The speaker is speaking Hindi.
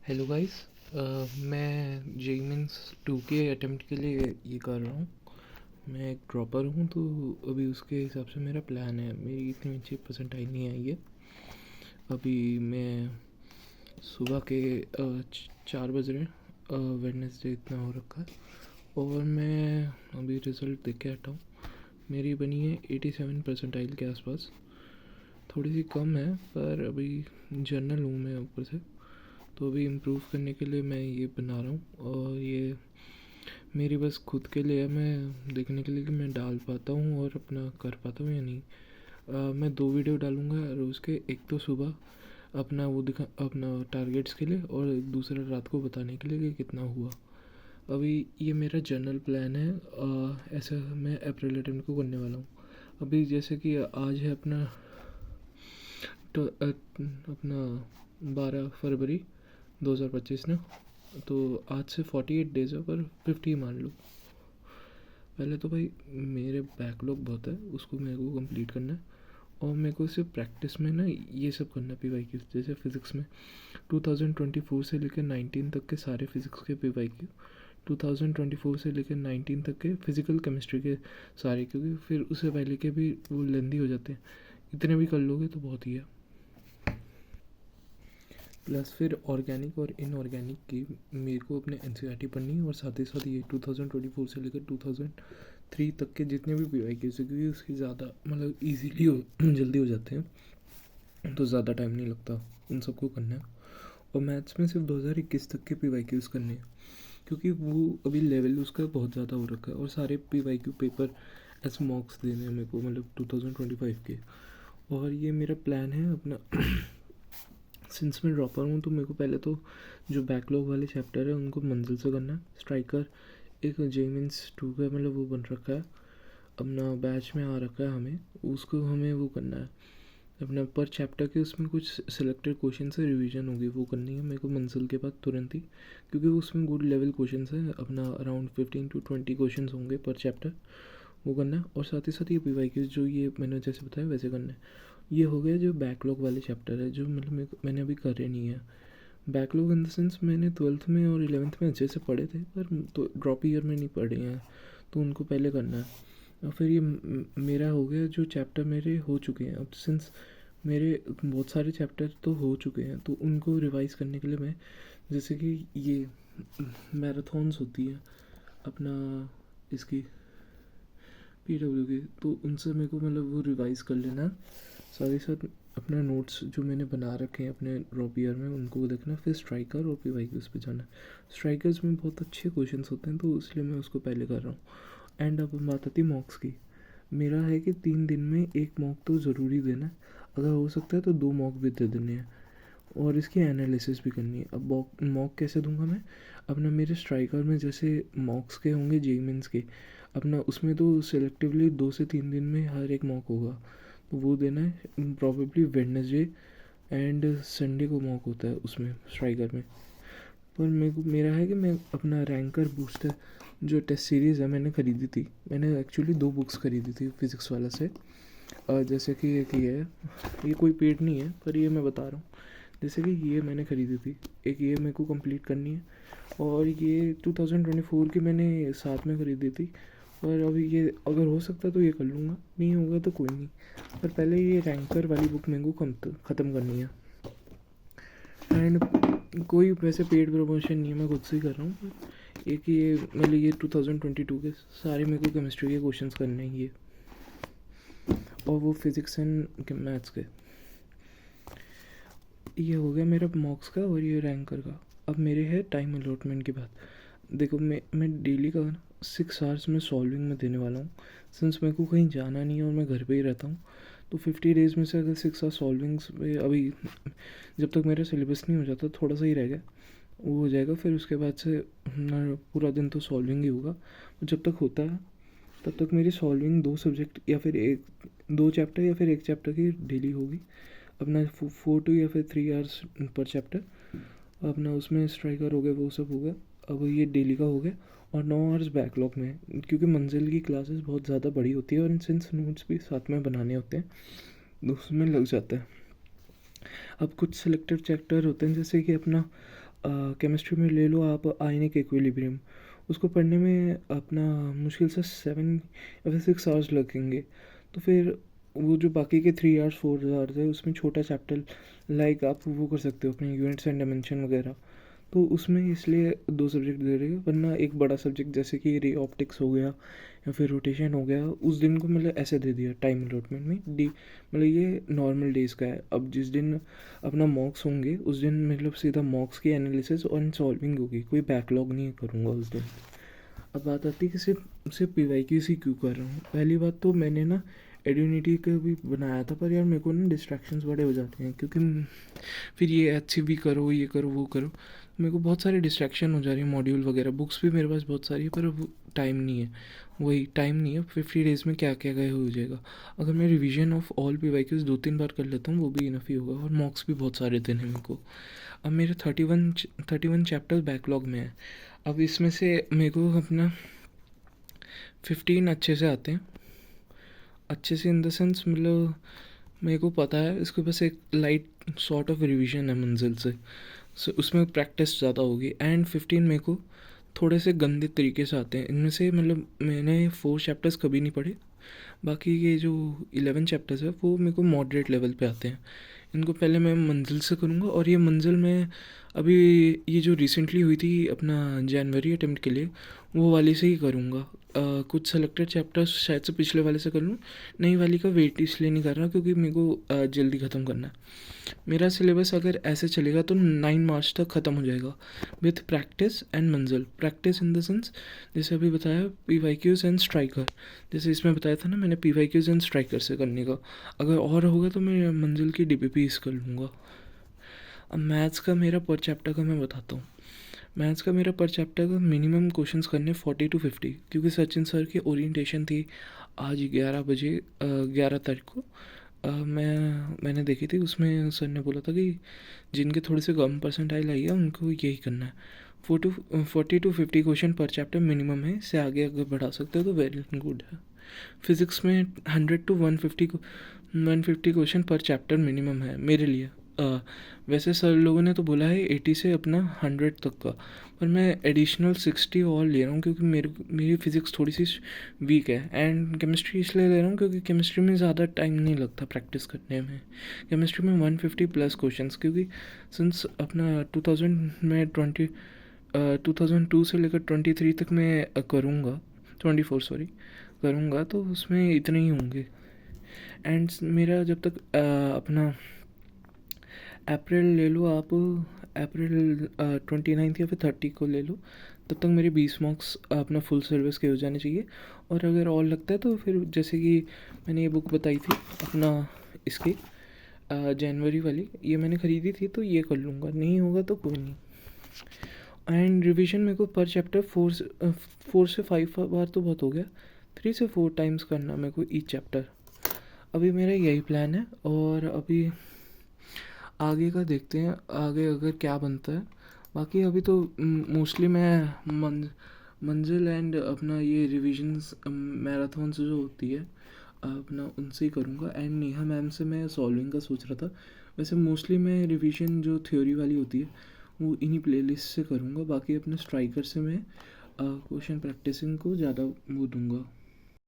Hello guys. मैं जेई मीन्स 2 के अटेम्प्ट के लिए ये कर रहा हूँ। मैं एक ड्रॉपर हूँ, तो अभी उसके हिसाब से मेरा प्लान है। मेरी इतनी अच्छी परसेंटाइल नहीं आई है। अभी मैं सुबह के 4 बज रहे हैं। वेडनेसडे इतना हो रखा है और मैं अभी रिज़ल्ट देख के हटा हूँ। मेरी बनी है 87 परसेंटाइल के आसपास। थोड़ी सी कम है पर अभी जर्नल हूँ मैं ऊपर से, तो अभी इम्प्रूव करने के लिए मैं ये बना रहा हूँ। और ये मेरी बस खुद के लिए है, मैं देखने के लिए कि मैं डाल पाता हूँ और अपना कर पाता हूँ या नहीं। मैं 2 वीडियो डालूँगा रोज़ के। एक तो सुबह अपना वो दिखा अपना टारगेट्स के लिए, और दूसरा रात को बताने के लिए कि कितना हुआ। अभी ये मेरा जनरल प्लान है। ऐसा मैं अप्रैल अटेम्प्ट को करने वाला हूँ। अभी जैसे कि आज है अपना तो अपना 12 फरवरी 2025 ना, तो आज से 48 डेज़ है, पर 50 मान लो। पहले तो भाई मेरे बैकलॉग बहुत है, उसको मेरे को कंप्लीट करना है। और मेरे को सिर्फ प्रैक्टिस में ना ये सब करना है। PYQ जैसे फ़िज़िक्स में 2024 से लेकर 19 तक के सारे फिज़िक्स के PYQ, 2024 से लेकर 19 तक के फिज़िकल केमिस्ट्री के सारे, क्योंकि फिर उससे पहले के भी वो लेंदी हो जाते हैं। इतने भी कर लोगे तो बहुत ही है। प्लस फिर ऑर्गेनिक और इनऑर्गेनिक की मेरे को अपने NCERT पढ़नी है, और साथ ही साथ ये 2024 से लेकर 2003 तक के जितने भी PYQs, क्योंकि उसकी ज़्यादा मतलब ईजीली जल्दी हो जाते हैं, तो ज़्यादा टाइम नहीं लगता उन सबको करना है। और मैथ्स में सिर्फ 2021 तक के PYQs करने हैं, क्योंकि वो अभी लेवल उसका बहुत ज़्यादा हो रखा है। और सारे PYQ पेपर एस मॉक्स देने हैं मेरे को, मतलब 2025 के। और ये मेरा प्लान है अपना सिंस मैं ड्रॉपर हूँ, तो मेरे को पहले तो जो बैकलॉग वाले चैप्टर है उनको मंजिल से करना है। स्ट्राइकर एक जेई मीन्स 2 का मतलब वो बन रखा है, अपना बैच में आ रखा है, हमें उसको हमें वो करना है अपना पर चैप्टर के। उसमें कुछ सिलेक्टेड क्वेश्चन से रिवीजन होगी, वो करनी है मेरे को मंजिल के बाद तुरंत ही, क्योंकि उसमें गुड लेवल क्वेश्चन है। अपना अराउंड 15 to 20 क्वेश्चन होंगे पर चैप्टर, वो करना है। और साथ ही साथ ये PYQ जो ये मैंने जैसे बताया वैसे करना है। ये हो गया जो बैकलॉग वाले चैप्टर है, जो मतलब मैंने अभी करे नहीं है। बैकलॉग इन द सेंस मैंने 12th में और 11th में अच्छे से पढ़े थे, पर तो ड्रॉप ईयर में नहीं पढ़े हैं, तो उनको पहले करना है। और फिर ये मेरा हो गया जो चैप्टर मेरे हो चुके हैं। अब सिंस मेरे बहुत सारे चैप्टर तो हो चुके हैं, तो उनको रिवाइज़ करने के लिए मैं, जैसे कि ये मैराथॉन्स होती है अपना इसकी PW की, तो उनसे मेरे को मतलब वो रिवाइज़ कर लेना। साथ ही साथ अपना नोट्स जो मैंने बना रखे हैं अपने ड्रॉप ईयर में उनको देखना। फिर स्ट्राइकर और PYQs पे जाना। स्ट्राइकर्स में बहुत अच्छे क्वेश्चंस होते हैं, तो इसलिए मैं उसको पहले कर रहा हूँ। एंड अब बात आती है मॉक्स की। मेरा है कि 3 दिन में 1 मॉक तो ज़रूरी देना है, अगर हो सकता है तो 2 मॉक भी दे देने हैं, और इसकी एनालिसिस भी करनी है। अब मॉक कैसे दूंगा मैं अपना, मेरे स्ट्राइकर में जैसे मॉक्स के होंगे जेई मीन्स के, अपना उसमें तो सेलेक्टिवली 2 से 3 दिन में हर एक मॉक होगा, तो वो देना है। प्रॉबेबली वेडनेसडे एंड संडे को मॉक होता है उसमें स्ट्राइकर में। पर मेरा है कि मैं अपना रैंकर बूस्टर जो टेस्ट सीरीज़ है मैंने ख़रीदी थी। मैंने एक्चुअली 2 बुक्स खरीदी थी फिज़िक्स वाला से। जैसे कि एक ये है, ये कोई पेड नहीं है पर ये मैं बता रहा हूँ। जैसे कि ये मैंने ख़रीदी थी, एक ये मेरे को कंप्लीट करनी है। और ये 2024 की मैंने साथ में ख़रीदी थी, और अभी ये अगर हो सकता तो ये कर लूँगा, नहीं होगा तो कोई नहीं। पर पहले ये रैंकर वाली बुक मेरे को ख़त्म करनी है। एंड कोई वैसे पेड प्रमोशन नहीं है, मैं खुद से ही कर रहा हूँ। एक ये मतलब ये 2022 के सारे मेरे को केमिस्ट्री के क्वेश्चंस करने हैं ये, और वो फिज़िक्स एंड मैथ्स के। ये हो गया मेरा मॉक्स का और ये रैंकर का। अब मेरे है टाइम अलॉटमेंट की बात। देखो मैं डेली का 6 आवर्स में सॉल्विंग में देने वाला हूँ। सिंस मेरे को कहीं जाना नहीं है और मैं घर पे ही रहता हूँ, तो 50 डेज़ में से अगर 6 आवर सॉल्विंग्स में, अभी जब तक मेरा सिलेबस नहीं हो जाता थोड़ा सा ही रह गया, वो हो जाएगा। फिर उसके बाद से पूरा दिन तो सॉल्विंग ही होगा। जब तक होता है तब तक मेरी सॉल्विंग 2 सब्जेक्ट या फिर 2 चैप्टर या फिर 1 चैप्टर की डेली होगी। अपना 4 to या फिर 3 आवर्स पर चैप्टर अपना, उसमें स्ट्राइकर हो गया, वो सब हो गया। अब ये डेली का हो गया। और 9 आवर्स बैकलॉग में, क्योंकि मंजिल की क्लासेस बहुत ज़्यादा बड़ी होती है और सिंस नोट्स भी साथ में बनाने होते हैं, तो उसमें लग जाता है। अब कुछ सिलेक्टेड चैप्टर होते हैं, जैसे कि अपना केमिस्ट्री में ले लो आप आयनिक इक्विलिब्रियम, उसको पढ़ने में अपना मुश्किल से 7 या फिर 6 आवर्स लगेंगे। तो फिर वो जो बाकी के 3 आवर्स 4 आवर्स है उसमें छोटा चैप्टर लाइक आप वो कर सकते हो अपने यूनिट्स एंड डायमेंशन वगैरह। तो उसमें इसलिए 2 सब्जेक्ट दे रहे हैं, वरना एक बड़ा सब्जेक्ट जैसे कि रे ऑप्टिक्स हो गया या फिर रोटेशन हो गया उस दिन को मतलब ऐसे दे दिया टाइम अलॉटमेंट में डी, मतलब ये नॉर्मल डेज़ का है। अब जिस दिन अपना मॉक्स होंगे उस दिन मतलब सीधा मॉक्स की एनालिसिस और सॉल्विंग होगी, कोई बैकलॉग नहीं करूँगा उस दिन। अब बात आती है कि सिर्फ सिर्फ PYQs ही क्यों कर रहा हूँ। पहली बात तो मैंने ना एड्यूनिटी का भी बनाया था, पर यार मेरे को ना डिस्ट्रैक्शंस बड़े हो जाते हैं, क्योंकि फिर ये अच्छी भी करो, ये करो, वो करो, मेरे को बहुत सारी डिस्ट्रैक्शन हो जा रही है, मॉड्यूल वगैरह, बुक्स भी मेरे पास बहुत सारी है, पर वो टाइम नहीं है, वही टाइम नहीं है। 50 डेज़ में क्या क्या गए हो जाएगा। अगर मैं रिवीजन ऑफ ऑल PYQs 2-3 बार कर लेता हूँ वो भी इनफ ही होगा, और मॉक्स भी बहुत सारे दिन हैं मेरे को। अब मेरे 31 चैप्टर बैकलॉग में है। अब इसमें से मेरे को अपना 15 अच्छे से आते हैं, अच्छे से इन द सेंस मतलब मेरे को पता है इसके बस एक लाइट सॉर्ट ऑफ रिवीजन है मंजिल से, उसमें प्रैक्टिस ज़्यादा होगी। एंड 15 मेरे को थोड़े से गंदे तरीके से आते हैं। इनमें से मतलब मैंने 4 चैप्टर्स कभी नहीं पढ़े, बाकी ये जो 11 चैप्टर्स है वो मेरे को मॉडरेट लेवल पे आते हैं। इनको पहले मैं मंजिल से करूँगा, और ये मंजिल में अभी ये जो रिसेंटली हुई थी अपना जनवरी अटेम्प्ट के लिए वो वाली से ही करूँगा। कुछ सेलेक्टेड चैप्टर्स शायद से पिछले वाले से कर लूँ, नई वाली का वेट इसलिए नहीं कर रहा क्योंकि मेरे को जल्दी ख़त्म करना है। मेरा सिलेबस अगर ऐसे चलेगा तो 9 मार्च तक ख़त्म हो जाएगा विथ प्रैक्टिस एंड मंजिल। प्रैक्टिस इन द सेंस जैसे अभी बताया PYQs एंड स्ट्राइकर, जैसे इसमें बताया था ना मैंने PYQs एंड स्ट्राइकर से करने का। अगर और होगा तो मैं मंजिल की DPPs कर लूँगा। अब मैथ्स का मेरा पर चैप्टर का मैं बताता हूँ। मैथ्स का मेरा पर चैप्टर का मिनिमम क्वेश्चंस करने 40 to 50, क्योंकि सचिन सर की ओरिएंटेशन थी आज 11 बजे 11 तारीख को। मैंने देखी थी, उसमें सर ने बोला था कि जिनके थोड़े से कम परसेंटाइल आई है उनको यही करना है। 40 to 50 क्वेश्चन पर चैप्टर मिनिमम है, इससे आगे अगर बढ़ा सकते हो तो वेरी गुड है। फिज़िक्स में 100 to 150 क्वेश्चन पर चैप्टर मिनिमम है मेरे लिए। वैसे सर लोगों ने तो बोला है 80 से अपना 100 तक का, पर मैं एडिशनल 60 और ले रहा हूँ क्योंकि मेरी फ़िज़िक्स थोड़ी सी वीक है। एंड केमिस्ट्री इसलिए ले रहा हूँ क्योंकि केमिस्ट्री में ज़्यादा टाइम नहीं लगता प्रैक्टिस करने में। केमिस्ट्री में 150 प्लस क्वेश्चंस, क्योंकि सिंस अपना 2002 से लेकर 23 तक मैं करूँगा, 24 सॉरी करूँगा, तो उसमें इतने ही होंगे। एंड मेरा जब तक अपना अप्रैल ले लो आप, अप्रैल 29 या फिर 30 को ले लो, तब तक मेरे 20 मार्क्स अपना फुल सिलेबस के हो जाने चाहिए। और अगर और लगता है तो फिर जैसे कि मैंने ये बुक बताई थी अपना इसकी जनवरी वाली, ये मैंने ख़रीदी थी तो ये कर लूँगा, नहीं होगा तो कोई नहीं। एंड रिवीजन मेरे को पर चैप्टर 4 से 5 बार तो बहुत हो गया, 3 से 4 टाइम्स करना मेरे को ईच चैप्टर। अभी मेरा यही प्लान है, और अभी आगे का देखते हैं आगे अगर क्या बनता है। बाकी अभी तो मोस्टली मैं मंजिल एंड अपना ये रिविजन्स मैराथन्स जो होती है अपना उनसे ही करूँगा। एंड नेहा मैम से मैं सॉल्विंग का सोच रहा था। वैसे मोस्टली मैं रिवीजन जो थ्योरी वाली होती है वो इन्हीं प्लेलिस्ट से करूँगा, बाकी अपने स्ट्राइकर से मैं क्वेश्चन प्रैक्टिसिंग को ज़्यादा वो दूँगा।